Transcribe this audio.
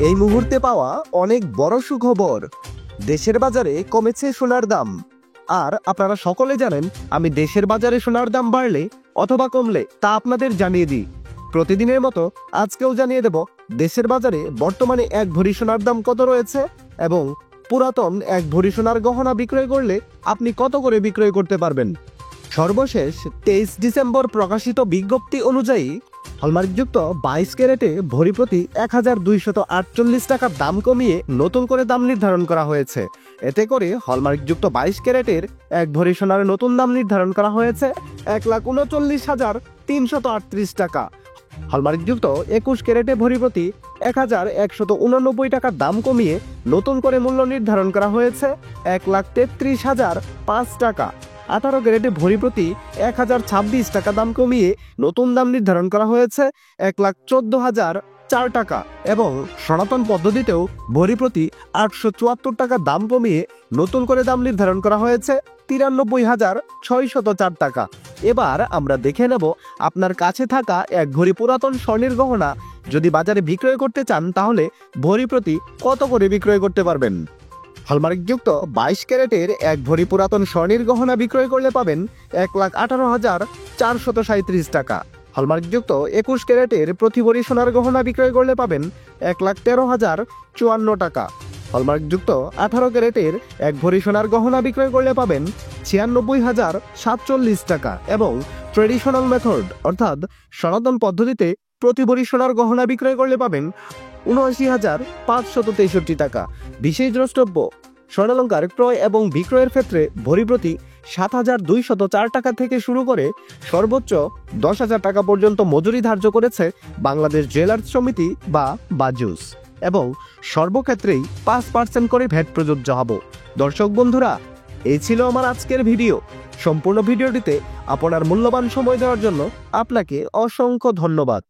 এই মুহূর্তে পাওয়া অনেক বড় সুখবর। দেশের বাজারে কমেছে সোনার দাম। আর আপনারা সকলে জানেন আমি দেশের বাজারে সোনার দাম বাড়লে অথবা কমলে তা আপনাদের জানিয়ে দিই। প্রতিদিনের মতো আজকেও জানিয়ে দেব দেশের বাজারে বর্তমানে এক ভরি সোনার দাম কত রয়েছে এবং পুরাতন এক ভরি সোনার গহনা বিক্রয় করলে আপনি কত করে বিক্রয় করতে পারবেন। সর্বশেষ 23 ডিসেম্বর প্রকাশিত বিজ্ঞপ্তি অনুযায়ী হলমার্কযুক্ত 22 ক্যারেটে ভরি প্রতি 1248 টাকা দাম কমিয়ে নতুন করে দাম নির্ধারণ করা হয়েছে। এতে করে হলমার্কযুক্ত 22 ক্যারেটের এক ভরি সোনার নতুন দাম নির্ধারণ করা হয়েছে 1,39,338 টাকা। হলমার্কযুক্ত 21 ক্যারেটে ভরি প্রতি 1189 টাকা দাম কমিয়ে নতুন করে মূল্য নির্ধারণ করা হয়েছে 1,33,005 টাকা। 18 ক্যারেটে ভরি প্রতি 1026 টাকা দাম কমিয়ে নতুন দাম নির্ধারণ করা হয়েছে 1,14,004 টাকা এবং সনাতন পদ্ধতিতেও ভরি প্রতি 874 টাকা দাম কমিয়ে নতুন করে দাম নির্ধারণ করা হয়েছে 93,604 টাকা। এবার আমরা দেখে নেব আপনার কাছে থাকা এক ভরি পুরাতন স্বর্ণের গহনা যদি বাজারে বিক্রয় করতে চান তাহলে ভরি প্রতি কত করে বিক্রয় করতে পারবেন। হলমার্কযুক্ত 22 ক্যারেটের এক ভরি পুরাতন স্বর্ণের গহনা বিক্রয় করলে পাবেন 1,18,437 টাকা। হলমার্কযুক্ত 21 ক্যারেটের প্রতি ভরি সোনার গহনা বিক্রয় করলে পাবেন 1,13,054 টাকা। হলমার্কযুক্ত 18 ক্যারেটের এক ভরি সোনার গহনা বিক্রয় করলে পাবেন 96,047 টাকা এবং ট্রেডিশনাল মেথড অর্থাৎ সনাতন পদ্ধতিতে প্রতি ভরি সোনার গহনা বিক্রয় করলে পাবেন 79,563 টাকা। বিশেষ দ্রষ্টব্য, স্বর্ণালঙ্কার ক্রয় এবং বিক্রয়ের ক্ষেত্রে ভরি প্রতি 7,204 টাকা থেকে শুরু করে সর্বোচ্চ 10,000 টাকা পর্যন্ত মজুরি ধার্য করেছে বাংলাদেশ জুয়েলার্স সমিতি বা বাজুস এবং সর্বক্ষেত্রেই 5% করে ভ্যাট প্রযোজ্য হবে। দর্শক বন্ধুরা, এই ছিল আমার আজকের ভিডিও। সম্পূর্ণ ভিডিওটিতে আপনার মূল্যবান সময় দেওয়ার জন্য আপনাকে অসংখ্য ধন্যবাদ।